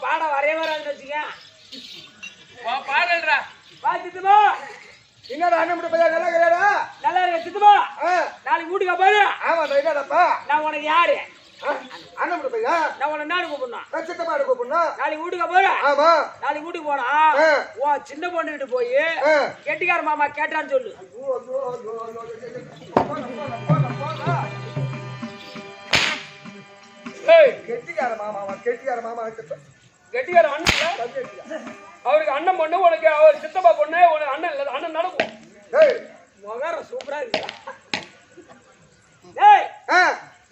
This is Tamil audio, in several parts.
பாட வரைய வராதுன்னு வச்சுக்க பாடுறா வா சித்துமா. என்னடா அண்ணன் மட்டும் பையன் நல்லா கிடையாடா? நல்லா இருக்க சித்துமா. நாளைக்கு வீட்டுக்கு போயிடு. ஆமா என்னடாப்பா? நான் உனக்கு யாரு? அண்ணன் மட்டும் பையன். நான் உன்னை நாடு கூப்பிடணும். சித்தப்பாடு கூப்பிடணும். நாளைக்கு வீட்டுக்கு போயிடு. ஆமா நாளைக்கு வீட்டுக்கு போனா ஓ சின்ன பொண்ணுகிட்டு போய் கெட்டிக்கார மாமா கேட்டான்னு சொல்லு. கெட்டிக்கார மாமா கெட்டிக்கார அண்ணன் அவருக்கு அண்ணன் பொண்ணு உனக்கு அவர் சித்தப்பா பொண்ணு உனக்கு அண்ணன் இல்ல அண்ணன் நடக்கும். மகார சூப்பரா இருக்கு.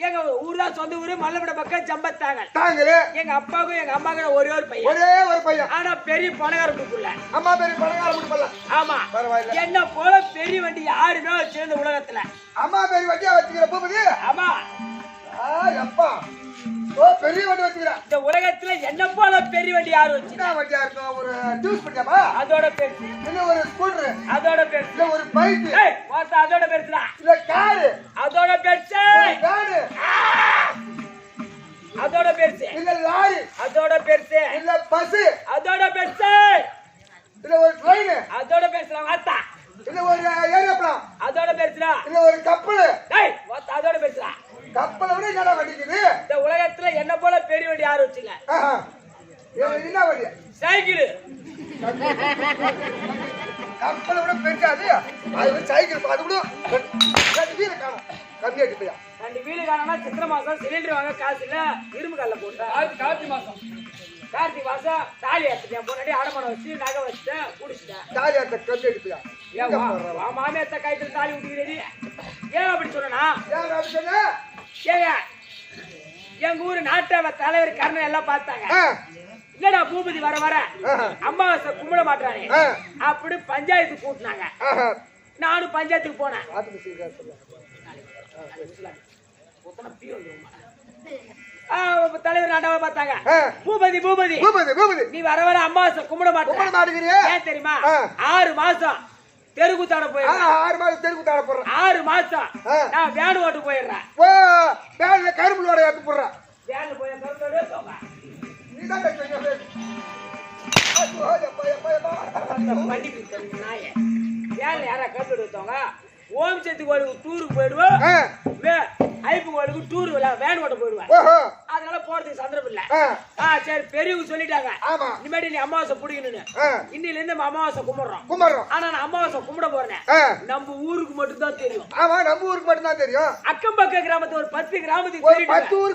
எங்க ஊர் தான் சொந்த ஊரு மல்லபட பக்கம் ஜம்பத்தாங்க. எங்க அப்பாவுக்கும் எங்க அம்மாவுக்கும் ஒரே ஒரு பையன். ஆனா பெரிய பணக்கார குடுக்கல. அம்மா பெரிய பணக்கார குடுக்கல. ஆமா என்ன போல பெரிய வண்டி யாருமே சேர்ந்த உலகத்துல. அம்மா பெரிய வண்டியா வச்சுக்கிற பூபதி. ஆமா அப்பா ஓ பெரிய வண்டி வச்சுக்கிற. இந்த உலகத்துல என்ன போல பெரிய வண்டி யாரு வச்சு? என்ன வண்டியா இருக்கும்? ஒரு ஜூஸ் வண்டியாமா? அதோட பெருசு. இல்ல ஒரு ஸ்கூட்டர்? அதோட பெருசு. இல்ல ஒரு பைக்? மொத்தம் அதோட பெருசுடா. இல்ல கார்? அதோட பெருசு. கார்? அதோட பெருசு. இல்ல லாரி? அதோட பெருசு. இல்ல பஸ்? அதோட பெருசு. இல்ல ஒரு ட்ரெயின்? அதோட பெருசுடா வாத்தா. இல்ல ஒரு ஏரோப்ளேன்? அதோட பெருசுடா. இல்ல ஒரு கப்பல்? டேய் வாத்தா அதோட பெருசுடா. கப்பலை விட என்னடா வண்டிக்குது? இந்த உலகத்துல என்ன போல பெரிய வண்டி யாரு வச்சுங்க? என்ன வண்டி? சைக்கிள். கப்பலை விட பெருசாது அது சைக்கிள். அது கூட 2 வீல் காணும். கம்மியாட்டு போயா 2 வீல் காணனா சித்திரை மாசம் சிலிண்டர் வாங்க காசு இல்ல இரும்பு கல்ல போட்டா. கார்த்திகை மாசம் தாலி எடுத்துட்டேன். பொன்னாடி அடமான வச்சு நகை வச்சுட்டேன் குடிச்சிட்டேன். தாலி அந்த கம்மியாட்டு போயா மாமியத்த கைத்துல தாலி விட்டுக்கிறேன். ஏன் அப்படி சொன்னா? ஏன் அப்படி சொன்ன? ஏங்க எங்க ஊரு நாட்டாவ தலைவர் கர்ணன் எல்லாம் பார்த்தாங்க. இல்லடா பூபதி வர வர அம்மாவாசை கும்பிட மாட்டானே அப்படி பஞ்சாயத்து கூட்டினாங்க. நானும் பஞ்சாயத்துக்கு போனேன். தலைவர் நாட்டாவ பார்த்தாங்க. பூபதி பூபதி நீ வர வர அம்மாவாசை கும்பிட மாட்டேங்கிறியா? ஏன் தெரியுமா? 6 மாசம் தெருக்குத்தாட போயிடுறேன். 6 மாசம் தெருக்குத்தாட போடுறேன். 6 மாசம் நான் வேன் ஓட்டு போயிடுறேன். ஓ வேன்ல கரும்புலோட ஏத்து போடுறேன். வேன்ல போய் கரும்போட ஏத்துங்க. நீ தான் கேக்குற. நாயே வேன்ல யாரா கரும்போட ஏத்துவாங்க? ஓம் சக்தி கோயிலுக்கு டூருக்கு போயிடுவோம். ஐப்பு கோயிலுக்கு டூர் வேன் ஓட்ட போயிடுவேன். அதனால போறதுக்கு சந்தர்ப்பம் இல்ல. சரி பெரியவங்க சொல்லிட்டாங்க இனிமேட்டு நீ அமாவாசை பிடிக்கணும்னு. இன்னில இருந்து நம்ம அமாவாசை கும்பிடுறோம். ஆனா நான் அமாவாசை கும்பிட போறேன். நம்ம ஊருக்கு மட்டும் தான் தெரியும். ஆமா நம்ம ஊருக்கு மட்டும் தான் தெரியும். அக்கம் பக்க கிராமத்து ஒரு 10 கிராமத்துக்கு தெரியும்.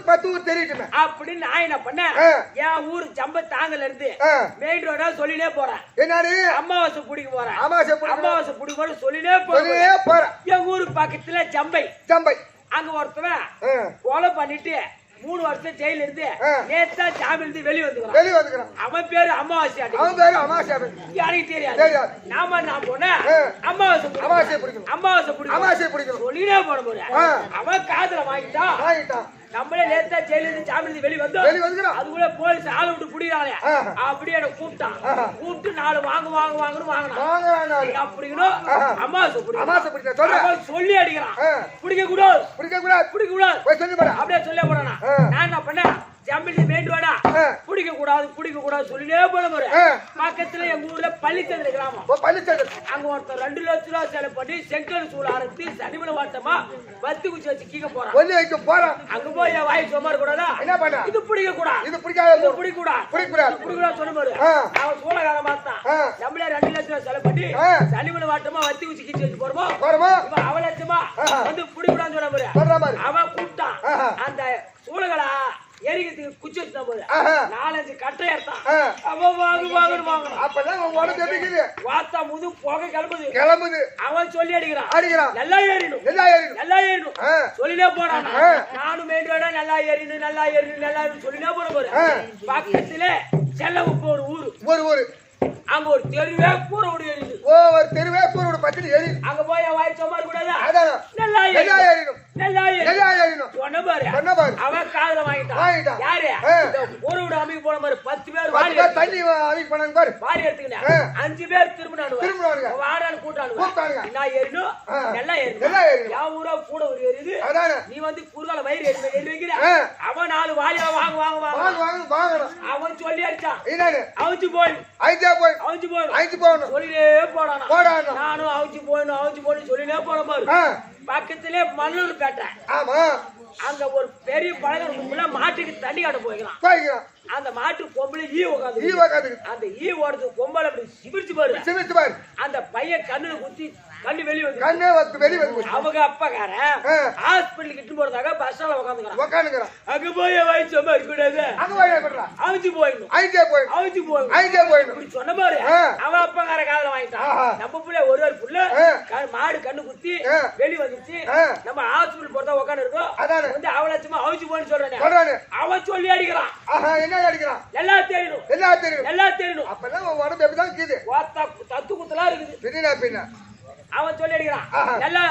10 ஊர் தெரியும். அப்படின்னு நான் என்ன பண்ணேன்? என் ஊர் ஜம்பத்தாங்கல இருந்து மெயின் ரோடா சொல்லினே போறேன். என்னடி அமாவாசை பிடிக்க போறேன். அமாவாசை பிடிக்க போற சொல்லினே போறேன். என் ஊருக்கு பக்கத்துல ஜம்பை அங்க ஒருத்தவன் கொலை பண்ணிட்டு 3 வருஷம் ஜெயில இருந்து நேத்தா ஜாமீன் இருந்து வெளிய வந்துக்கிறான். அவன் பேரு அமாவாசை. எனக்கு தெரியாது. நான் போனேன் அமாவாசை பிடிக்கணும் சொல்லினே போன போற. அவன் காதுல வாங்கிட்டான். நம்மளே நேத்தா ஜெயில இருந்து ஜாமீன் இருந்து வெளிய வந்தோம். அதுக்குள்ள போலீஸ் ஆளு விட்டு புடிக்கிறாங்க. அப்படியே என்ன கூப்பிட்டு 4 வாங்கணும் வாங்கினான். அப்படிங்கணும் அமாவாசை பிடிக்கணும் சொல்லி அடிக்கிறான். பிடிக்க கூடாது அப்படியே சொல்ல போறானா? நான் என்ன பண்ணேன்? ஜம்பிளி வேண்டுவாடா பிடிக்க கூடாது சொல்லினே போன போறேன். பக்கத்துல எங்க ஊர்ல பள்ளிச்சந்திர கிராமம். அங்க ஒருத்தர் 2 லட்சம் ரூபாய் செலவு பண்ணி செங்கல் சூழ ஆரம்பித்து சனிமலை வாட்டமா வத்தி குச்சி வச்சு கீழ போறான். அங்க போய் என் வாய் சும்மா கூடாதா? இது பிடிக்க கூடாது சொன்ன பாரு. அவன் சூழகார மாத்தான். நம்மளே 2 லட்சம் ரூபாய் செலவு பண்ணி சனிமலை வாட்டமா வத்தி குச்சி கீச்சு வச்சு போறோம். அவன் லட்சமா வந்து பிடிக்கூடாதுன்னு சொன்ன பாரு. அவன் கூப்பிட்டான். அந்த சூழகளா எரிக்கிறதுக்கு குச்சி வச்சுதான் போது 4-5 கட்டை எடுத்தான். வாத்தா முது போக கிளம்புது. அவன் சொல்லி அடிக்கிறான். நல்லா ஏறிடும் சொல்லினே போறான். நானும் மேண்டோட நல்லா ஏறிடும் சொல்லினே போற போற. பக்கத்துல செல்ல ஒரு ஊரு. அங்க ஒரு தெருவே கூரை ஓடி எரியுது. ஒவ்வொரு தெருவே சூரிய பத்தி எரி அங்க போய் வாய் சும்மா கூடாதா அதான் நல்லா எல்லா ஏறிடும் நல்லா எல்லா ஏறிடும் சொன்ன பாரு அவன் காதுல வாங்கிட்டான் யாரு ஒரு விட அமைக்க போன பாரு 10 பேர் வாரி தண்ணி அமைக்க போனாங்க பாரு வாரி எடுத்துக்கினேன் 5 பேர் திரும்பினானுங்க வாரான்னு கூட்டானுங்க நான் ஏறினும் நல்லா ஏறிடும் யா ஊரா கூட ஒரு ஏறிது நீ வந்து குறுகால வயிறு ஏறி வைக்கிற அவன் 4 வாலியா வாங்க அவன் சொல்லி அடிச்சான் அவுச்சு போய் சொல்லிட்டே போடானா நானும் அவுச்சு போயின்னு சொல்லிட்டே போன பாரு பக்கத்திலே மல்லூர் பேட்டை ஆமா அங்க ஒரு பெரிய பழகம் மாட்டுக்கு தண்ணி காட்ட போய்க்கலாம் அந்த மாட்டு கொம்புல ஈ உட்காந்து அந்த ஈ ஓடுறது கொம்பல அப்படி சிபிரிச்சு பாரு அந்த பையன் கண்ணுல குத்தி கண்ணு வெளியே வந்து அவங்க அப்பக்காரன் ஹாஸ்பிட்டலுக்கு இட்டு போறதாக பஸ் ஸ்டாண்ட்ல உட்காந்துக்கிறான் அங்க போய் வயசு மாதிரி கூடாது அவிச்சு போயிடும் இப்படி சொன்ன பாரு அவன் அப்பக்கார காதல வாங்கிட்டான் நம்ம புள்ள ஒரு புள்ள மாடு கண்ணு குத்தி வெளியே வந்துச்சு நம்ம ஹாஸ்பிட்டல் போறதா உட்காந்து இருக்கோம் வந்து அவளச்சுமா அவிச்சு போயின்னு சொல்றானே அவன் சொல்லி அடிக்கிறான் எல்லாம் தெரியணும் அப்பெல்லாம் உடம்பு எப்படிதான் இருக்குது தத்து குத்தலா இருக்குது அவன் சொல்லி அடிக்கிறான் நல்லா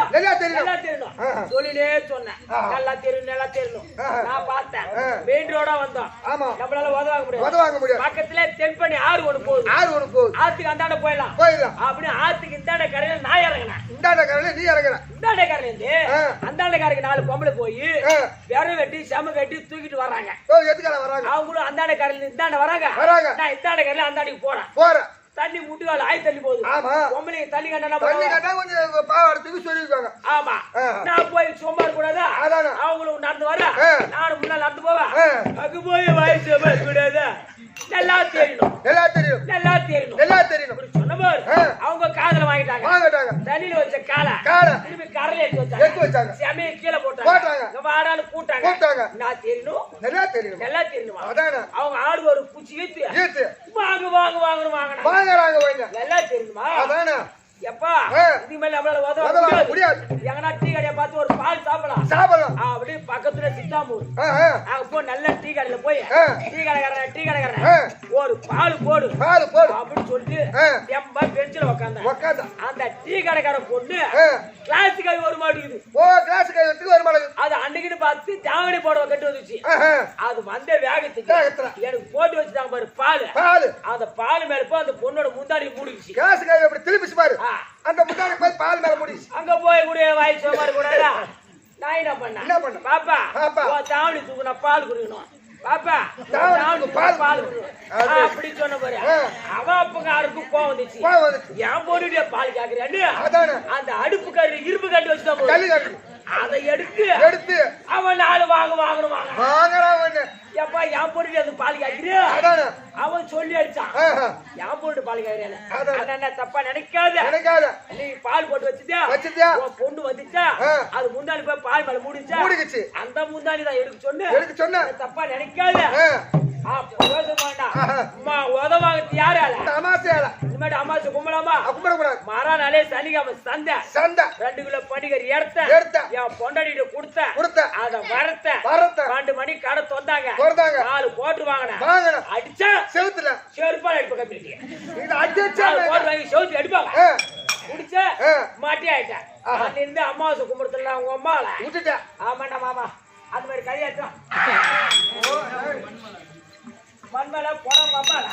தெரியணும் சொல்லினே சொன்னேன் நல்லா தெரியணும் நான் பார்த்தேன் மெயின் ரோடா வந்தோம் நம்மளால உதவாங்க முடியாது பக்கத்துல தென்பண்ணி ஆறு ஒண்ணு போகுது ஆத்துக்கு அந்தாண்ட போயிடலாம் அப்படி ஆத்துக்கு இந்தாண்ட கரையில நான் இறங்கினேன் இந்தாண்ட கரையில இருந்து அந்தாண்ட கரைக்கு 4 பொம்பளை போய் விரல் வெட்டி செம கட்டி தூக்கிட்டு வர்றாங்க அவங்களும் அந்தாண்ட கரையில இந்தாண்ட வராங்க நான் இந்தாண்ட கரையில அந்தாண்டிக்கு போறேன் தண்ணி முட்டுகால ஆய் தள்ளி போகுது பொம்பளை தண்ணி கண்டா கொஞ்சம் பாவாடத்துக்கு சொல்லிருக்காங்க ஆமா நான் போய் சும்மா கூடாதா அவங்களும் நடந்து வர நானும் முன்னாள் நடந்து போவேன் அங்க போய் வயசு கூடாது நல்லா தெரியணும் சொன்ன பாரு அவங்க காதல வாங்கிட்டாங்க தண்ணியில வச்ச காலை திரும்பி கரையில எடுத்து வச்சாங்க செமையை கீழே போட்டாங்க வாடான்னு கூட்டாங்க நான் தெரியணும் நல்லா தெரியணும் அவங்க ஆடு ஒரு பூச்சி ஏத்து வாங்குறாங்க நல்லா தெரியுமா எப்பா இதுக்கு மேல நம்மளால உதவ முடியாது எங்கன்னா டீ கடையை பார்த்து ஒரு பால் சாப்பிடலாம் அப்படி பக்கத்துல சித்தாமூர் அங்க போய் நல்ல டீ கடையில போய் டீ கடைக்காரன் ஒரு பால் போடு அப்படின்னு சொல்லிட்டு எம்பா பெஞ்சில உட்காந்த அந்த டீ கடைக்கார பொண்ணு கிளாஸுக்கு அது வர மாட்டேங்குது அது அன்னைக்குன்னு பார்த்து தாவணி போட கட்டு வந்துச்சு அது வந்த வேகத்துக்கு எனக்கு போட்டு வச்சுட்டாங்க பாரு பால் அந்த பால் மேல போய் அந்த பொண்ணோட முந்தாடி மூடிச்சு திருப்பி பாரு அந்த முன்னாடி போய் பால் மேல முடிச்சு அங்க போய் கூட வாய் சோமாரி கூடாதா நான் என்ன பண்ண பாப்பா தாவணி தூக்குனா பால் குடிக்கணும் பாப்பா பால் அப்படி சொன்ன பாரு அவ அப்பங்காருக்கு கோவம் வந்துச்சு ஏன் போட்டுட்டே பால் கேக்குறான்னு அந்த அடுப்பு கறி இரும்பு கட்டி வச்சுதான் அதை எடுத்து அவன் 4 வாங்கணும் எப்பா என் போட்டு அந்த பால் காய்க்கிறா அவன் சொல்லி அடிச்சான் என் போட்டு பால் காய்க்கிறேன் தப்பா நினைக்காத நீ பால் போட்டு வச்சுட்டியா பொண்ணு வந்துச்சா அது முந்தாணி போய் பால் மேல மூடிச்சு அந்த முந்தாணி தான் எடுக்க சொன்ன தப்பா நினைக்காத உதவாங்க யாரால அமாசை கும்பலாமா மரா நாளே சனிக்காம சந்தை 2 கிலோ பண்டிகை எடுத்த என் பொண்டாடிட்டு கொடுத்த அத வரத்த 2 மணி கடை தொந்தாங்க 4 போட்டு வாங்கின அடிச்சா செவுத்துல செருப்பால் அடிப்ப கம்பெனிக்கு போட்டு வாங்கி செவுத்து அடிப்பாங்க குடிச்ச மாட்டி ஆயிட்டேன் அன்னிருந்து அமாவாசை கும்பிடுத்துல அவங்க அம்மால விட்டுட்டேன் ஆமாண்டா மாமா அந்த மாதிரி கையாட்டம் மண்மேல போட மாமால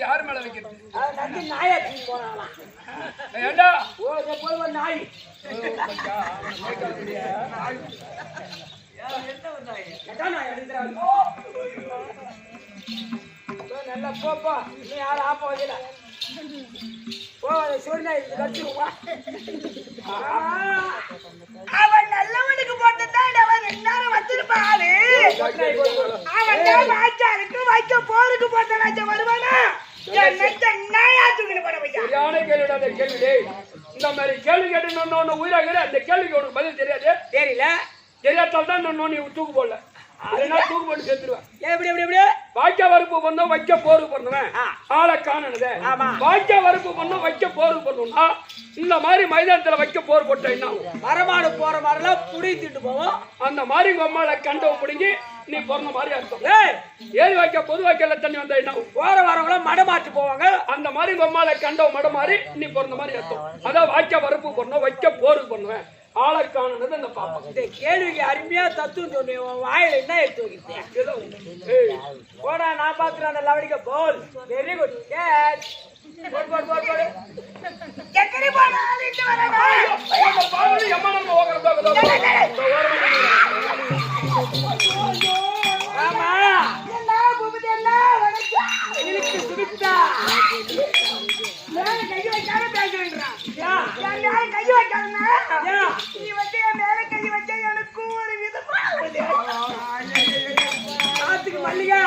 யாரு மேல வைக்கிறது? நல்லா போப்பா, நீ யாரும் ஆப்ப வைக்கல. அவன் நல்லவனுக்கு போட்டுதான் அவன் எல்லாரும் வச்சிருப்பாரு. அவன் வாச்சாருக்கு வைக்க போருக்கு போட்ட வருவானா? இந்த மாதிரி கேள்வி கேட்டு உயிராகிற அந்த கேள்விக்கு உனக்கு பதில் தெரியாது. தெரியல, தெரியாதால் தான் நீ தூக்கு போடல. தூக்கு போட்டு சேர்த்துருவேன். எப்படி எப்படி எப்படி வாய்க்கா வரப்பு பண்ணோம், வைக்க போருக்கு பண்ணுவேன். ஆளை காணனது வாய்க்கா வரப்பு பண்ணோம், வைக்க போருக்கு பண்ணணும்னா இந்த மாதிரி மைதானத்துல வைக்க போர் போட்ட என்ன மரமாடு போற மாதிரிலாம் புடித்திட்டு போவோம். அந்த மாதிரி கொம்மால கண்டவை பிடிங்கி நீ பிறந்த மாதிரி அர்த்தம். ஏறி வைக்க பொது வைக்கல தண்ணி வந்தா என்ன போற வரவங்கள மடமாட்டு போவாங்க. அந்த மாதிரி கொம்மால கண்டவ மட மாதிரி நீ பிறந்த மாதிரி அர்த்தம். அதான் வாய்க்கா வரப்பு பண்ணோம், வைக்க போருக்கு பண்ணுவேன். ஆளைக்கானது அந்த பாப்பா. இந்த கேள்விக்கு அருமையா தத்துவம் சொன்னேன். வாயில என்ன எடுத்து வைக்கிறேன் போடா, நான் பாக்குறேன். அந்த லவடிக்க போல் வெரி குட் கேட்ச். போடு. எக்கடி போனாலும் இட்டு வரணும். பாவலி அம்மா நம்ம ஓகறதோ. ஆமா. என்ன பூபதி என்ன வணக்கம். இழுக்கு சுபித்தா. மேல கை வைக்காம பேசுறான். யா. யார் கை வைக்காமனா? யா. நீ வந்து என் மேல கை வச்சா எனக்கு ஒரு விதமா வருது. ஆத்துக்கு மல்லிகா.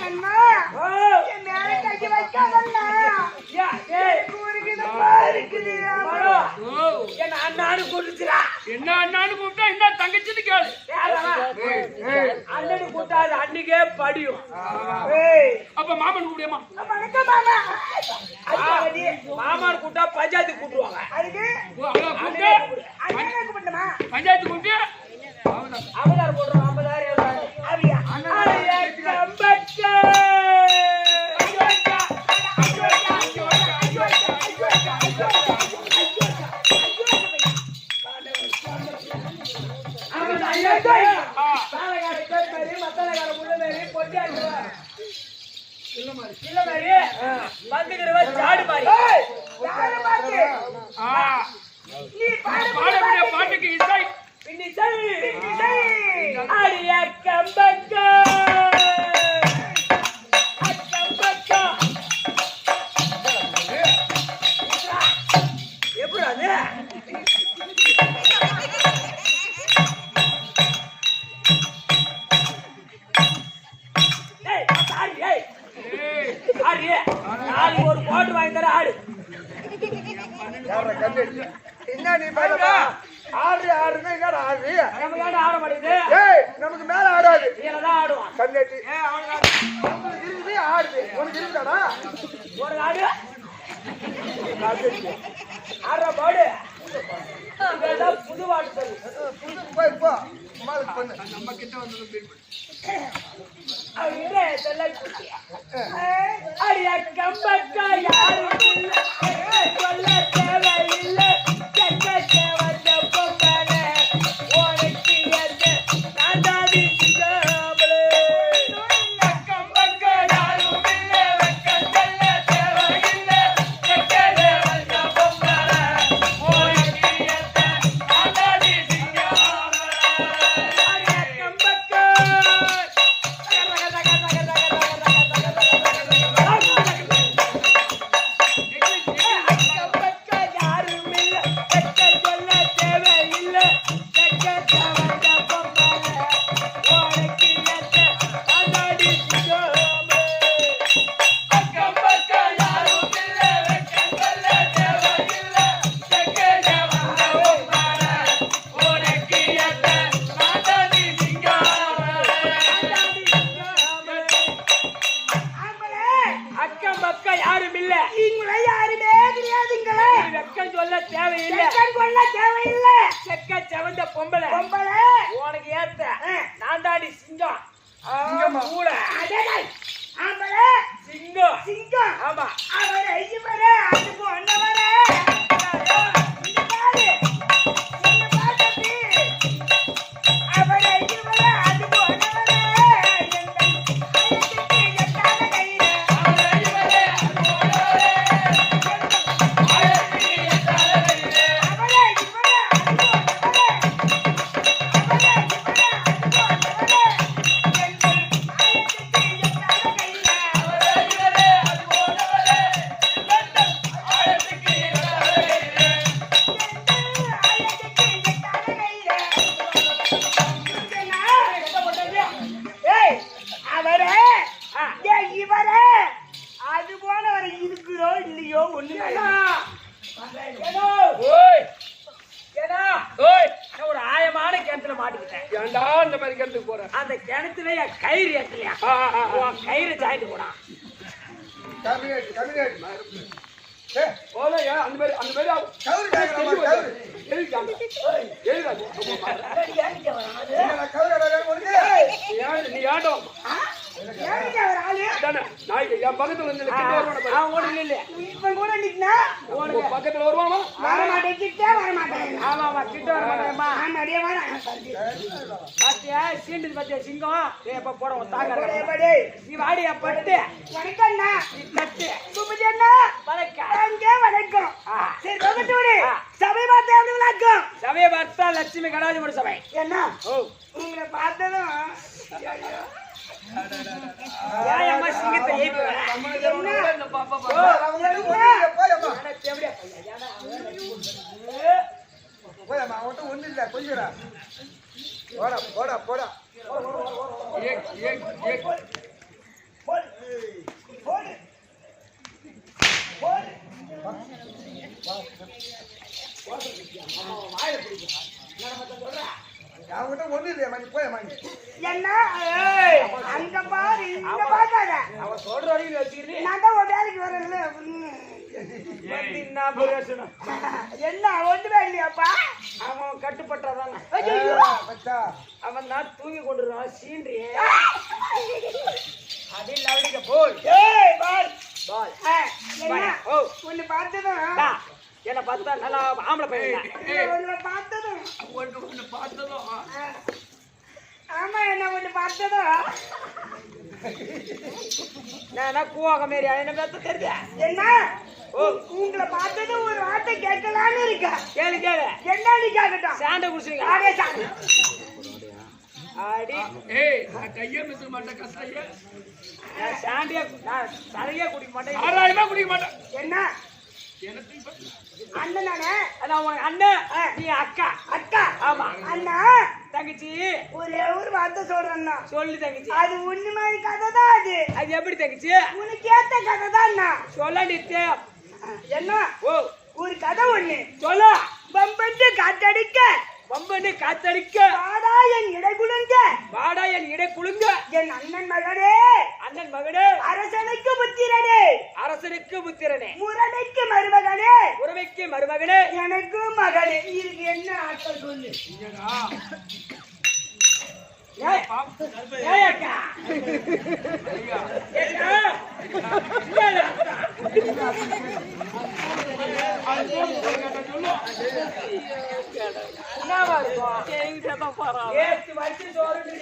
அண்ணா ஓ. என் மேல கை வைக்காதண்ணா. யா. ஏய். எனக்கு ஒரு விதமா இருக்குது. மரோ. ஓ என்ன அண்ணானு கூப்பிடுச்சுடா. என்ன அண்ணான்னு கூப்பிட்டா இந்த தங்கச்சின்னு கேளு. அண்ணனு கூட்டாது அன்னைக்கே படியும். ஏய். அப்ப மாமன் கூப்பிடியம்மா. வணக்கம் மாமா. மாமான் கூட்டா பஞ்சாயத்து கூட்டுவாங்க. அதுக்கு கூப்பிட்டு அண்ணனை கூப்பிடணுமா? பஞ்சாயத்து கூப்பிட்டு அவதார் போடுறோம் 50,000 எழுதாரு. அப்படியா? கம்பக்க. யாரை பார்த்து? நீ பாடக்கூடிய பாட்டுக்கு இசை எப்படி அது நாளைக்கு ஒரு கோட்டு வாங்கி தர ஆடு. என்ன நீ பையனா ஆடுறா என்னடா ஆடுறீ? நமக்கு ஏன் ஆட மாட்டேங்குது? ஏய் நமக்கு மேல ஆடாது. நீதான் ஆடுவான். கண்ணேட்டி அவனுக்கு இருக்குது ஆடுது. உனக்கு இருக்குதாடா? ஒரு ஆடு ஆடுற பாடு புது வாட்டு சொல்லு. போய் போ அம்மாளுக்கு பண்ணு. நம்ம கிட்ட வந்து அவங்க சொல்ல அடியா கம்பக்கா யாரும் சொல்ல தேவையில்லை. வந்த பொம்பான உனக்கு நான் தாதி சிகாமலே. கம்பக்கா யாரும் இல்லை வெக்கம் சொல்ல தேவையில்லை. வந்த பொம்பான உனக்கு நான் தாதி சிகாமலே. அடியா கம்பக்கா யாரும் இல்ல. நீங்களே யாருமே தெரியாதுங்களே. வெக்கம் சொல்ல தேவையில்லை. செக்கன் கொள்ள தேவையில்லை. செக்க செவந்த பொம்பளை பொம்பளை உனக்கு ஏத்த நான் தாண்டி சிங்கம். சிங்கமா? மூளை அடடே ஆம்பளை சிங்கம். சிங்கம் ஆமா அவரை இவரே அது பொண்ணவரே. இந்த பாரு என்ன பாத்தப்பி அவரை இவரே அது பொண்ணவரே. எட்டான கையில ஒரு ஆயமான கிணத்துல மாட்டிக்கிட்டேன். ஏன்டா இந்த மாதிரி கிணத்துக்கு போற? அந்த கிணத்துல என் கயிறு ஏத்தலையா? கயிறு ஜாயிட்டு போனா கம்யூனிட்டி போல அந்த மாதிரி கவுரு கேக்குறமா கவுரு. எழுதிட்டாங்க. எழுதாது. என்னடா கவுரு அடடா உனக்கு? நீ ஆண்டோம். ஏங்க ஒரு ஆளு தானே நாய் என் பக்கத்துல வந்து கிட்ட வருவானே அவன் ஓடி நில்லு. இப்ப கூட நிக்கனா உன் பக்கத்துல வருவானா வர மாட்டேன் கிட்ட வர மாட்டேன் ஆமா ஆமா கிட்ட வர மாட்டேம்மா. நான் நிறைய வரேன் பாத்தியா சீண்டுது பாத்தியா சிங்கம். டேய் அப்ப போட உன் தாங்க படே படே நீ வாடியா பட்டு வணக்கம்ண்ணா நீ தட்டு பூபதி அண்ணா வணக்கம். அங்கே வணக்கம் சரி பக்கத்து விடு சபை பார்த்தா எப்படி வணக்கம் சபையை பார்த்தா லட்சுமி கடாதிபுர சபை. என்ன ஓ உங்களை பார்த்ததும் ஏன் அம்மா சிங்கத்தை ஏய்ப்பு இந்த பாப்பா போயம்மா அவன்கிட்ட ஒண்ணு இல்ல கொஞ்சடா போடா போடா போடா ஏக் ஏக் ஏக் அவன்கிட்ட ஒண்ணு இல்லையா நீ போயம்மா நீ என்ன அங்க பாரு இங்க பார்க்காத அவன் சொல்ற வரைக்கும் வச்சுக்கிறேன். நான் தான் உன் வேலைக்கு வரேன்ல என்ன ஒண்ணுமே இல்லையாப்பா அவன் கட்டுப்பட்டாதானே. பச்சா அவன் தான் தூங்கி கொண்டுறான் சீன்றி அதில் அவனுக்கு போல் ஏய் பால் பால் என்ன ஓ உன்னை பார்த்ததும் என்ன பார்த்தா நல்லா ஆம்பளை பையன். உன்னை பார்த்ததும் ஒன்று பார்த்ததும் ஆமா என்ன ஒண்ணு பார்த்ததும் நான் கூவாக மாரி என்ன பார்த்து தெரியுது. என்ன உங்களை பார்த்ததும் ஒரு வார்த்தை கேட்கலான்னு இருக்க கேளு கேளு என்ன நீ கேட்கட்டும் சாண்டை குடிச்சுங்க. ஆடே சாமி ஆடி ஏய் நான் கையே மிச மாட்டேன் கஷ்டையே நான் சாண்டியா நான் சரியா குடிக்க மாட்டேன். ஆறாயிரமா குடிக்க மாட்டேன் என்ன எனக்கு இப்ப அண்ணன் நானே நான் உனக்கு அண்ணன் நீ அக்கா. அக்கா ஆமா அண்ணா தங்கச்சி ஒரே ஒரு வார்த்தை சொல்றேன்னா சொல்லு தங்கச்சி. அது உண்மை மாதிரி கதை தான் அது அது எப்படி தங்கச்சி உனக்கு ஏத்த கதை தான் சொல்ல நித்தே. என்ன ஓ ஒரு கதை ஒண்ணு சொல்ல பம்பட்டு காத்தடிக்க பம்பன்னு காத்தடிக்க வாடா என் இடை குலுங்க வாடா என் இடை குலுங்க என் அண்ணன் மகனே அண்ணன் மகனே அரசனுக்கு புத்திரனே அரசனுக்கு புத்திரனே முரணைக்கு மருமகனே உறவைக்கு மருமகனே எனக்கு மகனே இதுக்கு என்ன ஆட்கள் சொல்லு ஏய், ஏய் அக்கா. ஏக்கா. இல்ல, இல்ல. என்னவா இருக்கும்? ஏத்து வச்சு சோறுன்னு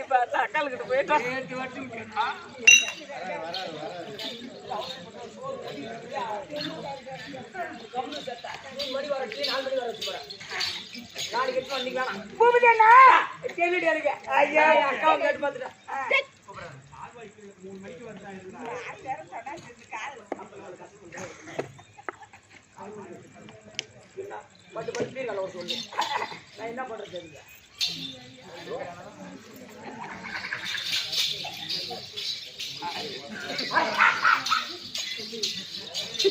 இப்ப தக்காளுக்கிட்ட போயிட்டா ஏற்றி வச்சு விட்டா மணி வர 4 மணி வர வச்சு போறேன். நாளைக்கு எட்டு வந்தீங்க வேணாம். பூமிஜனா கேள்விட்டு இருக்கு. ஐயா அக்காவை கேட்டு பார்த்துட்டேன். பட்டு பட்டு பீர்கால ஒரு சொல்லு. நான் என்ன பண்றது தெரியல.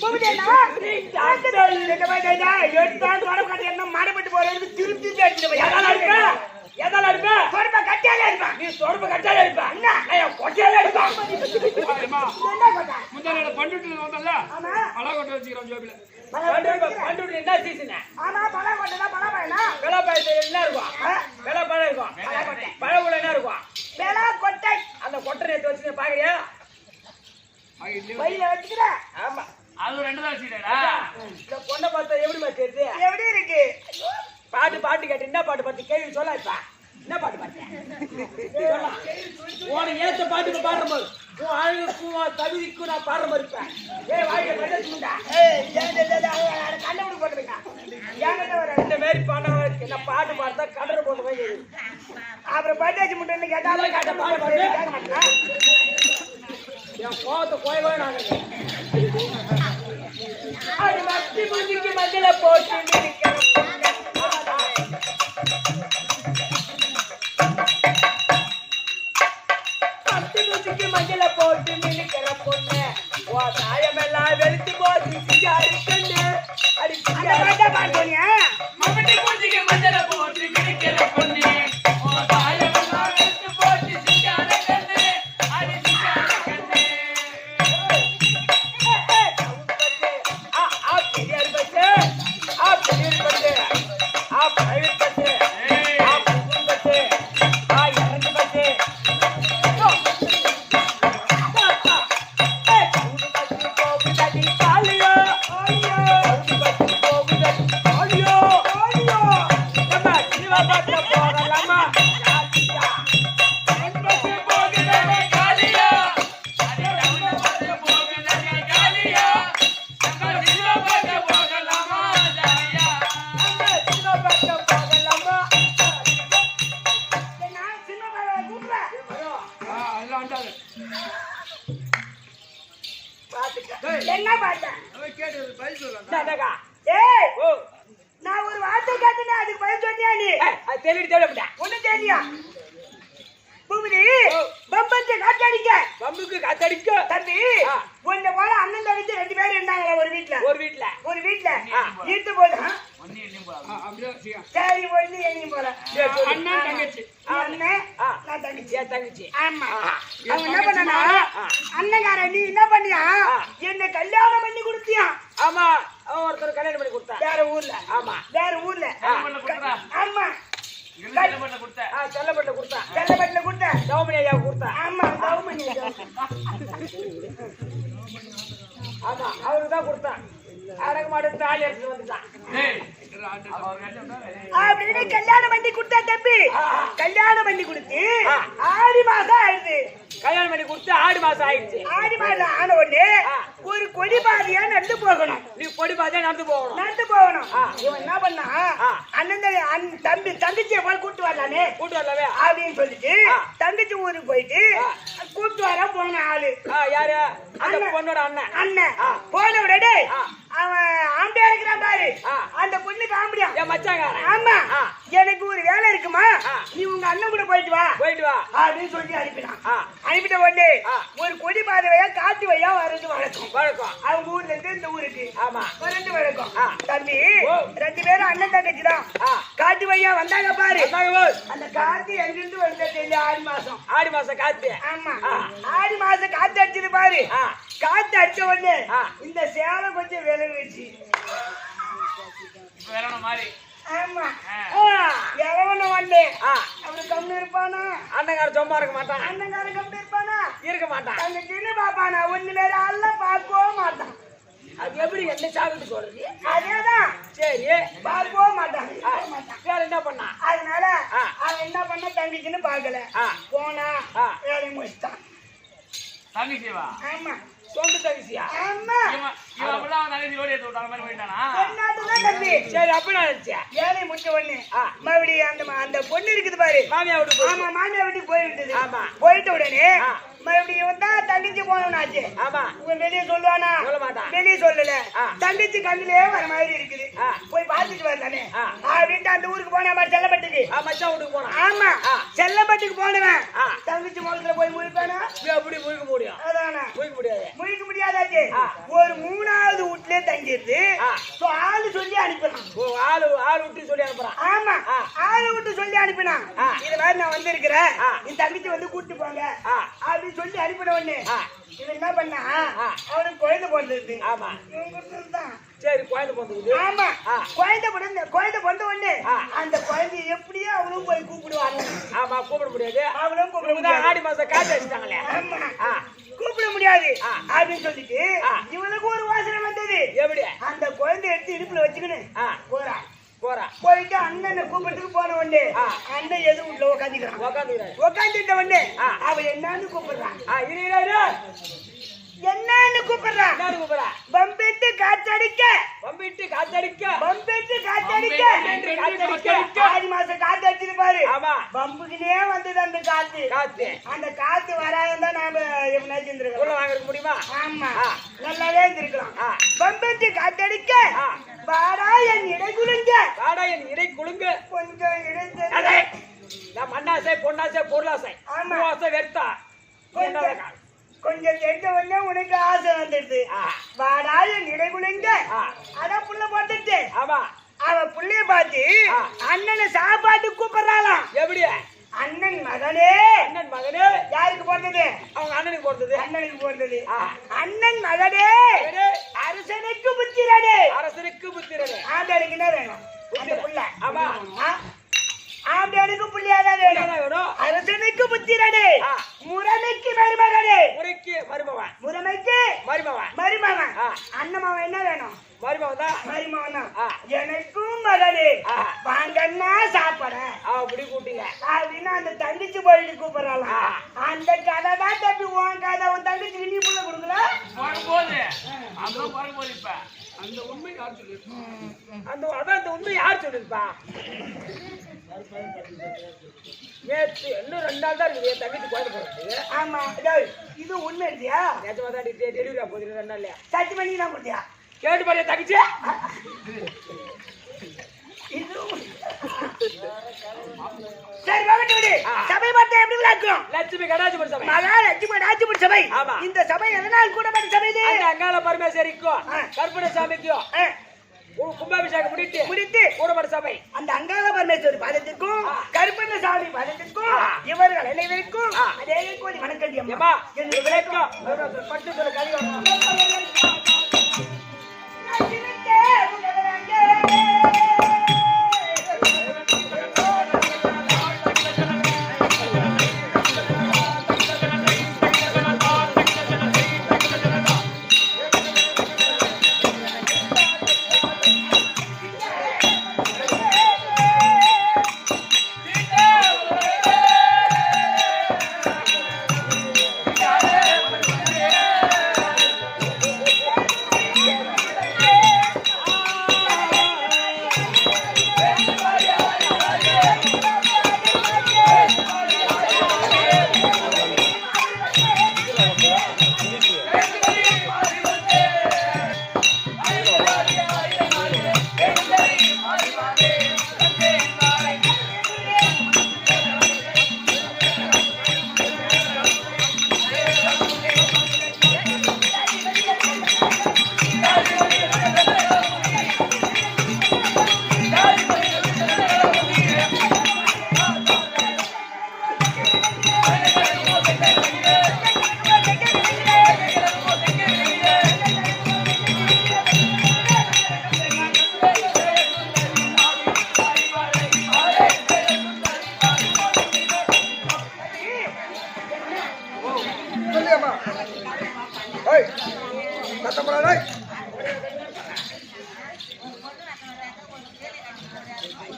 பூமிஜனா இந்த மாதிரி எடுத்தான் தொடர்பு கட்டி என்ன மாடப்பட்டு போறது திருப்பி எதால அடிப்ப? எதால அடிப்ப? தொடர்பு கட்டியாலே இருப்பான் நீ தொடர்பு கட்டாலே அடிப்ப. நான் கொட்டையாலே அடிப்பேன். என்ன கொண்டா முந்தான பண்டுட்டு வந்தல்ல ஆமா பலாக்கொட்டை வச்சுக்கிறோம் ஜோபில பண்டு என்ன சீசன்? ஆமா பழம் கொண்டா பழம் பழனா வெள்ளப்பழத்துல என்ன இருக்கும்? வெள்ளப்பழம் இருக்கும். பழகுல என்ன இருக்கும்? வேளா கொட்டை அந்த கொட்டை நேத்து வச்சு பாக்குறியா? வயில வச்சுக்கிற ஆமா. அது ரெண்டு தான் வச்சுக்கிறா இந்த பொண்ணை பார்த்தா எப்படி தெரியுது? எப்படி இருக்கு பாட்டு கேட்டு என்ன பாட்டு பார்த்து கேள்வி சொல்ல இப்ப என்ன பாட்டு பார்த்தேன்? உனக்கு ஏத்த பாட்டுக்கு பாடுற மாதிரி உன் அழகுக்கும் உன் தகுதிக்கும் நான் பாடுற மாதிரி இருப்பேன். ஏய் வாய்க்க பட்டா கண்ணு போட்டுருக்கா ஏங்கிட்ட வர இந்த மாதிரி பாடுறவங்க என்ன பாட்டு பாடுறதா கடலை போட்ட மாதிரி இருக்குது. அப்புறம் பட்டாச்சு முட்டைன்னு கேட்டாலும் கேட்ட பாட்டு பாடு. என் கோவத்தை கோயவே நாங்க அது மத்தி முந்திக்கு மஞ்சள போட்டு நிற்கிறேன். மத்தி முந்திக்கு மஞ்சள போட்டு நிற்கிற பொண்ணு ஓ சாயமெல்லாம் வெளுத்து போச்சு சிங்காரி கண்ணு அடி அந்த பாட்டா பாடுறீங்க மம்மட்டி மூஞ்சிக்கு மஞ்சள போட்டு கிழிக்கிற பொண்ணு ஓ தாயமெல்லாம் வெளுத்து போட்டு சிங்கார கண்ணு அடி சிங்கார கண்ணு ஏய் ஓ நான் ஒரு வார்த்தை கேட்டேனே அதுக்கு பதில் சொன்னியா நீ அது தேடிட்டே ஒண்ணு தெரியலையா பூமிதி பம்பத்தை காட்டடிக்க பம்புக்கு காத்தடிக்க தம்பி உன்னை போல அண்ணன் தங்கச்சி 2 பேர் இருந்தாங்களா ஒரு வீட்ல ஈட்டு போதும் சரி ஒண்ணு என்னையும் போல அண்ணன் தங்கச்சி அண்ணன் நான் தங்கச்சி என் தங்கச்சி ஆமா அவங்க என்ன பண்ணா அண்ணங்கார நீ என்ன பண்ணியா என்ன கல்யாணம் பண்ணி கொடுத்தியா ஆமா ஒருத்தர் கல்யாணம் பண்ணி கொடுத்தா வேற ஊர்ல ஆமா வேற ஊர்ல ஆமா செல்லப்பட்ட கொடுத்தா செல்லப்பட்ட கொடுத்த கவுமணி ஐயா கொடுத்தா ஆமா கவுமணி ஆமா அவருக்கு தான் கொடுத்தா அடங்க மாட்டு தாலி எடுத்து வந்துட்டான் அப்படின்னு கல்யாணம் பண்ணி கொடுத்தா தம்பி கல்யாணம் பண்ணி கொடுத்து 6 மாசம் ஆயிடுது கல்யாணம் பண்ணி கொடுத்து 6 மாசம் ஆயிடுச்சு 6 மாசம் ஆன உடனே ஒரு கொடி பாதையா நடந்து போகணும் நீ கொடி பாதையா நடந்து போகணும் இவன் என்ன பண்ணா அண்ணன் தம்பி தங்கச்சியை போய் கூட்டு வரலானே அப்படின்னு சொல்லிட்டு தங்கச்சி ஊருக்கு போயிட்டு கூட்டு வர போன ஆளு யாரு அந்த பொண்ணோட அண்ணன் போன உடனே அவன் ஆம்பியா இருக்கிறான் பாரு அந்த பொண்ணுக்கு ஆம்பியா என் மச்சாங்காரன் ஆமா எனக்கு ஒரு வேலை இருக்குமா நீ உங்க அண்ணன் கூட போயிட்டு வா அப்படின்னு சொல்லி அனுப்பிட்ட உடனே ஒரு கொடி பாதை வழியா காட்டு வழியா வர்றது வழக்கம் அவங்க ஊர்ல இருந்து இந்த ஊருக்கு வரது வழக்கம் தம்பி 2 பேரும் அண்ணன் தங்கச்சி தான் காட்டு வழியா வந்தாங்க பாரு அந்த காத்து எங்கிருந்து வந்தது 6 மாசம் காத்து ஆமா 6 மாசம் காத்து அடிச்சது பாரு காத்து அடிச்ச உடனே இந்த சேலை கொஞ்சம் விளைவிச்சு மாதிரி ஆமா எவன வந்தே அவரு கம்மி இருப்பானா அண்ணங்கார சும்மா இருக்க மாட்டான் அண்ணங்கார கம்மி இருப்பானா இருக்க மாட்டான் அங்க சின்ன பாப்பானா ஒண்ணு வேற அல்ல பார்க்கவும் மாட்டான் அது எப்படி என்ன சாப்பிட்டு சொல்றது அதேதான் சரி பார்க்கவும் மாட்டான் வேற என்ன பண்ணா அதனால அவன் என்ன பண்ண தங்கச்சின்னு பாக்கல போனா வேலையை முடிச்சிட்டான் தங்கச்சிவா ஆமா சொந்த தங்கச்சியா ஆமா சரி அப்ப நான் நினைச்சேன் வேலையை முடிச்ச உடனே மறுபடியும் அந்த பொண்ணு இருக்குது பாரு மாமியா வீட்டுக்கு ஆமா மாமியா வீட்டுக்கு போயிட்டு ஆமா போயிட்ட உடனே மறுபடியும் வந்தா தங்கச்சி போனோம்னாச்சு ஆமா வெளியே சொல்லுவானா சொல்ல மாட்டான் வெளியே சொல்லல தங்கச்சி கண்ணிலே வர மாதிரி இருக்குது போய் பாத்துட்டு வரலானே அப்படின்ட்டு அந்த ஊருக்கு போன மாதிரி செல்லப்பட்டுக்கு மச்சான் வீட்டுக்கு போனா ஆமா செல்லப்பட்டுக்கு போனவன் தங்கச்சி முகத்துல போய் முழிப்பானா எப்படி முழிக்க முடியும் அதானா முழிக்க முடியாதாச்சு ஒரு 3வது வீட்லயே தங்கிடுது ஆளு சொல்லி அனுப்பினான் ஆள் விட்டு சொல்லி அனுப்புறான் ஆமா ஆளு விட்டு சொல்லி அனுப்பினான் இது மாதிரி நான் வந்திருக்கிறேன் இந்த தங்கச்சி வந்து கூட்டு போங்க அப்படின்னு சொல்லி அனுப்பின உடனே இவன் என்ன பண்ணா அவனுக்கு குழந்தை பிறந்தது ஆமா தான் சரி குழந்தை பிறந்தது ஆமா குழந்தை பிறந்த உடனே அந்த குழந்தைய எப்படியோ அவனும் போய் கூப்பிடுவாங்க ஆமா கூப்பிட முடியாது அவனும் கூப்பிட முடியாது 6 மாசம் காத்து வச்சுட்டாங்களே ஆமா கூப்பிட முடியாது அப்படின்னு சொல்லிட்டு இவனுக்கு ஒரு வாசனை வந்தது எப்படி அந்த குழந்தை எடுத்து இடுப்புல வச்சுக்கின்னு போறா போயிட்டு அண்ணனை கூப்பிட்டுக்கு போன உடனே அண்ணன் எதுவும் உள்ள உட்காந்துட்ட உடனே அவன் என்னன்னு கூப்பிடுறான் என்னன்னு கூப்பிடுறான் பம்பிட்டு காத்தடிக்க 6 மாசம் காத்து அடிச்சுட்டு பாரு பம்புக்குனே வந்தது அந்த காத்து அந்த காத்து வராதான் நாம எப்படினாச்சும் இருந்திருக்கோம் முடியுமா ஆமா நல்லாவே இருந்திருக்கலாம் பம்பிட்டு காத்தடிக்க வாடா என் இடை குலுங்க கொஞ்சம் இடை மண்ணாசை பொன்னாசை பொருளாசை ஆசை வெறுத்தா கொஞ்சம் தெரிஞ்ச உடனே உனக்கு ஆசை வந்துடுது வாடா என் இடை குலுங்க அதான் புள்ள போட்டுட்டு அவ புள்ளைய பார்த்து அண்ணனை சாப்பாட்டு கூப்பிடுறாளாம் எப்படி அண்ணன் மகனே யாருக்கு போட்டது அவங்க அண்ணனுக்கு போட்டது அண்ணன் மகனே அரசனுக்கு புத்திரனே ஆம்பளுக்கு என்ன வேணும் அந்த புள்ள ஆமா ஆம்பளுக்கு புள்ளியாதான் வேணும் அரசனுக்கு புத்திரனே முறைமைக்கு மருமகனே முறைமைக்கு மருமகன் அண்ணன் என்ன வேணும் மருமகன் எனக்கும் மகனே வாங்கண்ணா சாப்பிட அப்படி கூட்டிங்க அப்படின்னு அந்த தங்கச்சி போயிட்டு கூப்பிடலாம் அந்த கதை தான் தப்பி உன் கதை உன் தங்கச்சி நீ புள்ள கொடுக்கல அந்த உண்மை யார் சொல்லிருப்பா அந்த உண்மை யார் சொல்லிருப்பா நேற்று இன்னும் 2 நாள் தான் இருக்குது தங்கச்சி குழந்தை போறது ஆமா இது உண்மை இல்லையா நேற்று டெலிவரி போகுது 2 நாள் சத்தி பண்ணி தான் கொடுத்தியா கேட்டு பாரு தங்கச்சி. சரி வரட்டு விடு. சபை பார்த்தா எப்படி விளக்கும்? லட்சுமி கடாஜிபுர சபை. மகா லட்சுமி கடாஜிபுர சபை. ஆமா. இந்த சபை எதனால் கூடப்பட்ட சபை இது? அந்த அங்காள பரமேஸ்வரிக்கும் கற்பனை சாமிக்கும் கும்பாபிஷேகம் முடித்து கூடப்பட்ட சபை. அந்த அங்காள பரமேஸ்வரி பாதத்திற்கும் கருப்பண்ண சாமி பாதத்திற்கும் இவர்கள் அனைவருக்கும் அதே கோடி வணக்கம் ஏமா விளக்கம் பட்டு சொல்ல கலியம்.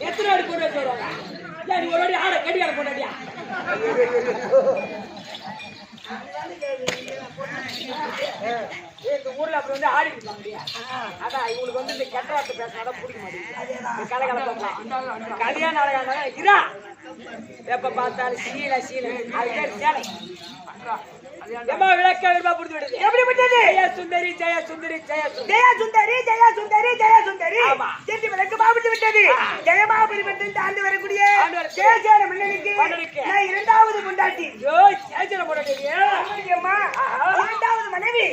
எத்தனை அடி கொண்டு வருவாங்க? நீ ஒரு அடி ஆட கடிகார போட்டாடியா? இந்த ஊர்ல அப்படி வந்து ஆடி இருக்காங்க. அதான் இவங்களுக்கு வந்து இந்த கெட்ட வார்த்தை பேசினாதான் பிடிக்க மாட்டேங்குது. கலகலப்பா கல்யாண நாடகம் இதா எப்ப பார்த்தாலும் சீல அது பேர் சேலை. விளக்க புரிந்து விடுது. எப்படி விட்டது? ஜெய சுந்தரி ஜெய சுந்தரி ஜெய சுந்தரி ஜெய சுந்தரி ஜெய சுந்தரி ஜெய சுந்தரி என்று விளக்கு பாவிட்டு விட்டது. ஜெயமாபுரி பெற்று ஆண்டு வரக்கூடிய ஜெயசேன மன்னனுக்கு நான் இரண்டாவது கொண்டாட்டி. இரண்டாவது மனைவி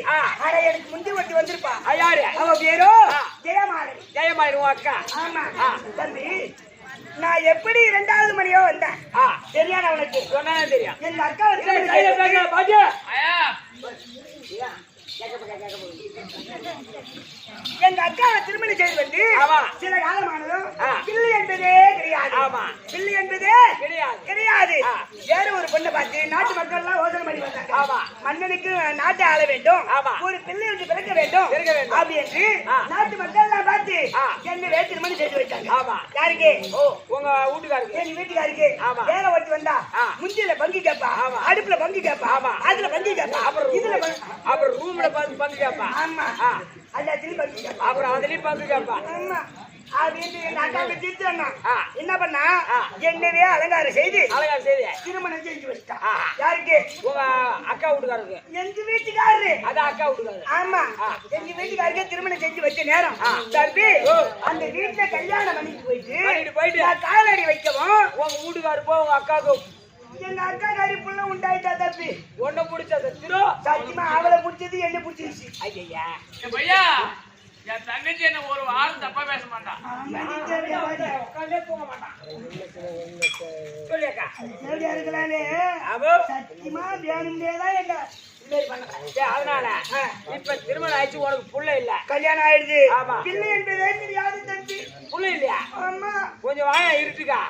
எனக்கு முந்தி ஒட்டி வந்திருப்பா. யாரு அவ பேரோ ஜெயமாலை. ஜெயமாலை உன் அக்கா. ஆமா தம்பி, நான் எப்படி இரண்டாவது மணியோ வந்தேன் தெரியாது அவனுக்கு. சொன்னா தெரியும். எங்க அக்கா எங்க அக்காவை திருமணம் செய்து வந்து சில காலமானதும் பிள்ளை என்பதே கிடையாது. பிள்ளை என்பதே கிடையாது. வேற ஒரு பொண்ணை பார்த்து நாட்டு மக்கள் எல்லாம் யோசனை பண்ணி வந்தாங்க. மன்னனுக்கு நாட்டை ஆள வேண்டும், ஒரு பிள்ளை ஒன்று பிறக்க வேண்டும் அப்படி என்று நாட்டு மக்கள் எல்லாம் பார்த்து என்னவே திருமணம் செய்து வச்சாங்க. யாருக்கு? உங்க வீட்டுக்காருக்கு. எங்க வீட்டுக்காருக்கு. வேற ஒருத்தி வந்தா முந்தியில பங்கு கேப்பா, அடுப்புல பங்கு கேப்பா, அதுல பங்கு கேப்பா, இதுல அப்புறம் ரூம்ல பங்கு கேப்பா. ஆமா எல்லாத்திலயும் பங்கு கேப்பா. அப்புறம் அதுலயும் பங்கு கேப்பா. ஆமா என்ன பண்ணா என்னவே அலங்காரம் செய்து திருமணம் செஞ்சு வச்சா. யாருக்கு? உங்க அக்கா வீட்டுக்காருக்கு. எங்க வீட்டுக்காரரு. அதான் அக்கா வீட்டுக்காரு. ஆமா எங்க வீட்டுக்காருக்கு திருமணம் செஞ்சு வச்ச நேரம் தம்பி அந்த வீட்டுல கல்யாணம் பண்ணிட்டு போயிட்டு காலடி வைக்கவும் உங்க வீட்டுக்காரு போ உங்க அக்காவுக்கு எங்க அக்கா காரி புள்ள உண்டாயிட்டா தம்பி. ஒன்ன பிடிச்சது திரு சத்தியமா அவளை பிடிச்சது என்ன பிடிச்சிருச்சு. ஐயா பையா என் தங்கச்சி என்ன ஒரு வாரம் தப்பா பேச மாட்டான். உட்காந்தே தூங்க மாட்டான். சொல்லியக்கா எப்படியா இருக்கலான்னு சத்தியமா வேணும்னேதான் எங்க அதனால இப்ப திருமணம் ஆயிடுச்சு, உனக்கு புள்ள இல்ல, கல்யாணம் ஆயிடுது. ஆமா. பிள்ளை என்பதே தெரியாது தம்பி. புள்ள இல்லையா? ஆமா கொஞ்சம் வாயா இருக்குக்கா.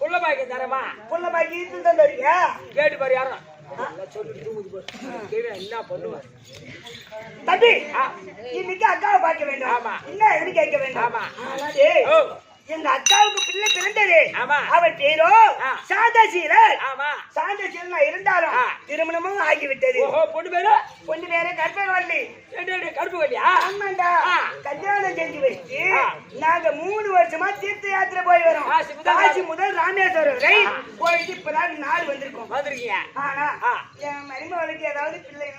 புள்ள பாய்க்க தரமா? புள்ள பாக்கி இருந்து தந்தீங்க. கேட்டு பாரு யாரும் சொல்லிட்டு தூங்குது என்ன பண்ணுவேன் தம்பி. இன்னைக்கு அக்காவை பார்க்க வேண்டும். ஆமா. என்ன எப்படி கேட்க வேண்டும். ஆமா. எங்க அக்காவுக்கு பிள்ளை பிறந்தது. ஆமா. அவள் பேரோ சாந்தசீலன். ஆமா. சாந்தசீலனா இருந்தாலும் திருமணமும் ஆகிவிட்டது. ஓஹோ, பொண்ணு பேரு கற்பகவல்லி. கருப்பு வழியா? ஆமாண்டா. கல்யாணம் செஞ்சு வச்சு நாங்க 3 வருஷமா தீர்த்த யாத்திரை போய் வரோம். காசி முதல் ராமேஸ்வரம் வரை போயிட்டு இப்பதான் 4 வந்திருக்கோம். வந்திருக்கீங்க. ஆனா என் மருமகளுக்கு ஏதாவது பிள்ளைங்க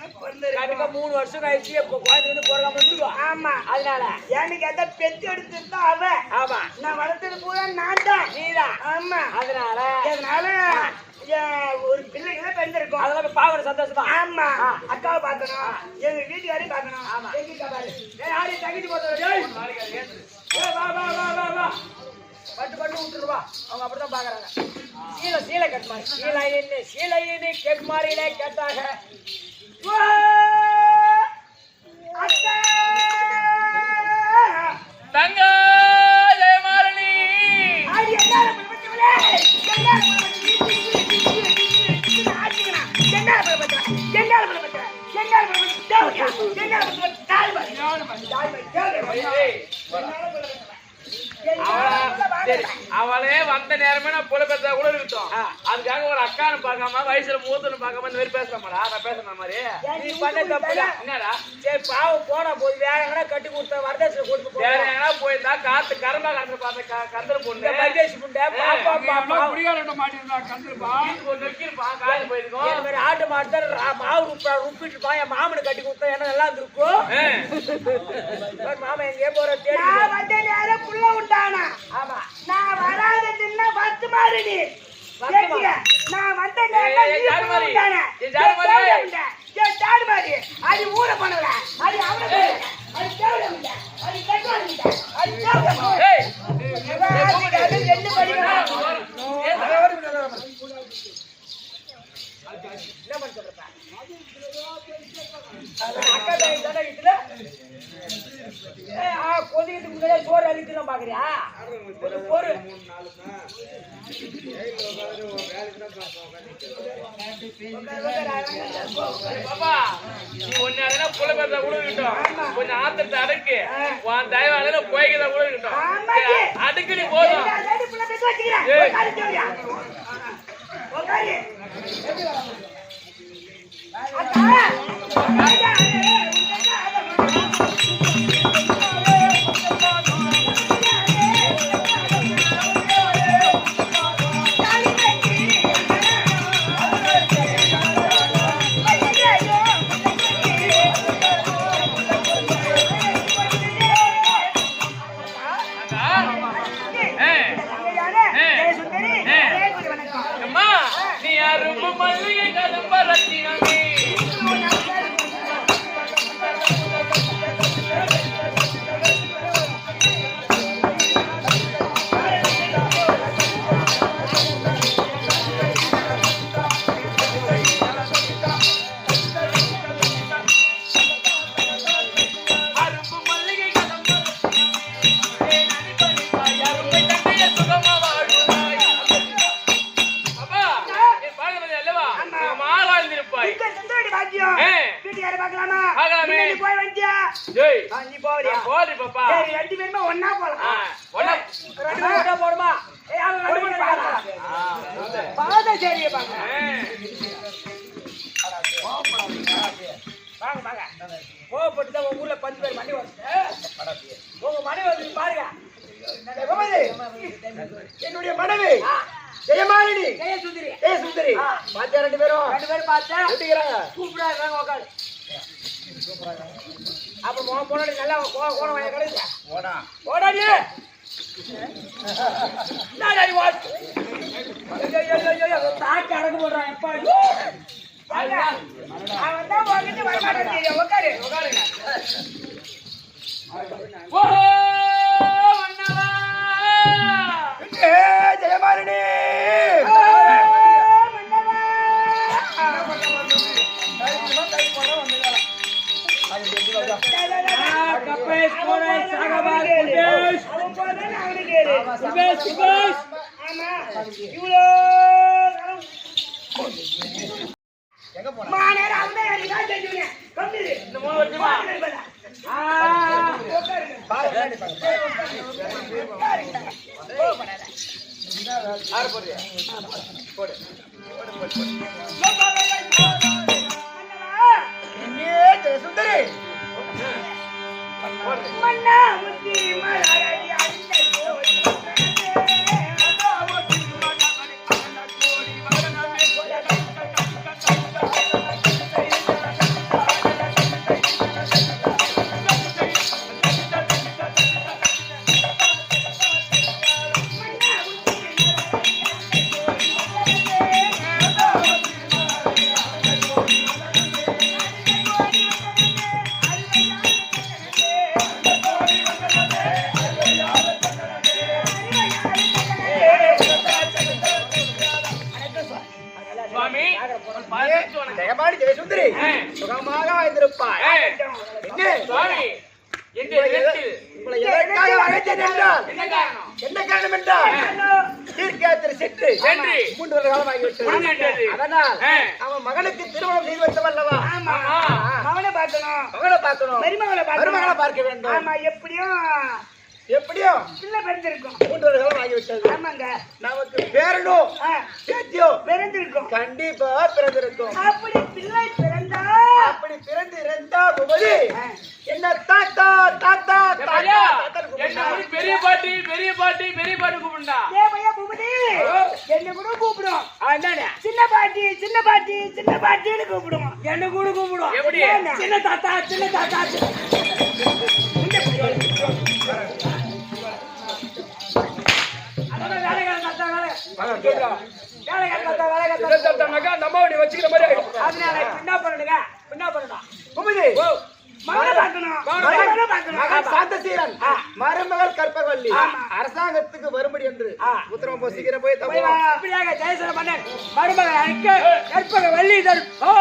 கண்டிப்பா 3 வருஷம் கழிச்சு கோயம்புத்தூர் போறாம வந்துருவோம். ஆமா. அதனால எனக்கு எதை பெத்து எடுத்துதான் அவ. ஆமா. நான் வளர்த்தது பூரா நான் தான். நீதான். ஆமா. அதனால ஒரு பிள்ளைகளை பிறந்திருக்கோம். அதெல்லாம் பாவன சந்தோஷம் தான். ஆமா. அக்காவை பார்க்கணும், எங்க வீட்டுக்காரையும் பார்க்கணும். ஆமா. எங்க பாரு ஆடி தங்கிட்டு போறேன். வா வா வா வா வா பட்டு விட்டுருவா. அவங்க அப்படிதான் பாக்குறாங்க. சீலை கட்டுமாரி சீலையின்னு கெட்மாரியிலே கேட்டாக. அக்கா தங்க ஜெயமாரணி ஆடி என்னால பிரபஞ்சவளே என்னால அவளே வந்த நேரமே நான் புலப்பெற்றா கூட இருக்கட்டும். அதுக்காக ஒரு அக்கான்னு பார்க்காம வயசுல மூத்தன்னு பார்க்காம இந்த மாதிரி பேசலாமாடா? நான் பேசுற மாதிரி நீ பண்ண தப்பு என்னடா? சரி பாவம் போனா போது வேற எங்கன்னா கட்டி கொடுத்த வரதட்சணை கொடுத்து வேற எங்கன்னா போயிருந்தா காத்து கரம்பா காத்து பார்த்த கந்தர் பொண்ணு பரதேசி புண்டை குடிகால மாட்டிருந்தா கந்தர்பா நெக்கிருப்பா காது போயிருக்கோம். ஆட்டு மாட்டு மாவு ருப்பிட்டு இருப்பான். என் மாமனு கட்டி கொடுத்தா என்ன நல்லா இருந்திருக்கும். மாமா எங்கேயே போற தேடி வந்த நேரம் புள்ள உண்டானா. ஆமா. நான் வராததுன்னா பத்து மாறு நீ நான் வந்த நேரம் மாதிரி அது ஊர பண்ணல அது அவனை அது தேவையில்ல அது கட்டுவாங்க அது ரெண்டு படிக்கலாம். என்ன பண்ண சொல்றப்ப அக்கா தானே இதுல கொதிக்கிறதுக்கு முன்னாடியே சோறு அழிக்கலாம் பாக்குறியா? ஒரு பாப்பா நீ ஒன்னு அதெல்லாம் புலப்பெற்றா கூட இருக்கட்டும். கொஞ்சம் ஆத்திரத்தை அடக்கு. உன் தயவால போய்க்கிறதா கூட இருக்கட்டும். அதுக்கு நீ போதும். நீ அரும்பு மல்லிகை கதம்ப ரத்தினமே கோவப்பட்டுதான் உங்க ஊர்ல 10 பேர் மணி வந்து உங்க மணி வந்து பாருங்க. என்னுடைய மனைவி ஜெயமாலினி சுந்தரி பாத்தியா? 2 பேரும் பார்த்தேன். ஒட்டிக்கிறாங்க. சூப்பரா இருக்காங்க. உட்காரு. அப்ப போனாடி நல்லா கோண வாங்க கிடையாது. ஓடாடி தாக்கி அடக்கு போடுறான். எப்பா அவன் தான் போகிட்டு வரமாட்டேன். உட்காரு உட்காருங்க. ஜெயமாலினி ஆறு போடுறியா? போடு. போடு, போடு, போடு. எங்கே சுந்தரி? போடு. மன்னா முத்தி மலரடி அந்த கோடி சுவாமி ஜெயபாடி ஜெயசுந்தரி சுகமாக வாழ்ந்திருப்பாய். என்ன சுவாமி இந்த இடத்தில் உங்களை எதற்காக அழைத்தேன் என்றால் என்ன காரணம்? என்ன காரணம் என்றால் தீர்க்காத்திரை சென்று சென்று 3 வருட காலமாகிவிட்டது. முடிந்துவிட்டது. அதனால் ஆ. அவன் மகனுக்கு திருமணம் செய்து வைத்தவன் அல்லவா? ஆமா மகனை பார்க்கணும் மகளை பார்க்கணும், மருமகளை மருமகளை பார்க்கணும் பார்க்க வேண்டும். ஆமா எப்படியும் எப்படியோ பிள்ளை பிறந்திருக்கும் 3 வருட காலம் ஆகிவிட்டது. ஆமாங்க நமக்கு பேரனோ பேத்தியோ பிறந்திருக்கும் கண்டிப்பா பிறந்திருக்கும். அப்படி பிள்ளை பிறந்தா அப்படி பிறந்து இருந்தா பூபதி என்ன தாத்தா தாத்தா தாத்தா ஐயா, தாத்தான்னு என்ன கூப்பிடுறா. மாதிரி பெரிய பாட்டி பெரிய பாட்டி பெரிய பாட்டி கூப்பிடுண்டா ஏ பையா பூபதி என்ன கூட கூப்பிடும் என்னடா சின்ன பாட்டி சின்ன பாட்டி சின்ன பாட்டின்னு கூப்பிடும் என்ன கூட கூப்பிடும் எப்படி? சின்ன தாத்தா சின்ன தாத்தா அதான் வேலைக்கார தாத்தா வேலைக்கார தாத்தா வேலைக்கார தாத்தா நம்ம வச்சுக்கிற மாதிரி ஆயிடும். அதனால என்ன பண்ணுங்க என்ன பண்ணணும் பூபதி மகனை பார்க்கணும் மகனை பார்க்கணும் மகன் சாந்தசீலன் மருமகள் கற்பகவல்லி அரசாங்கத்துக்கு வரும்படி என்று உத்தரவு போசிக்கிற போய் தமிழ் இப்படியாக ஜெயசன மன்னன் மருமகள் அழைக்க கற்பக வள்ளி தரும் ஓ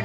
ஆ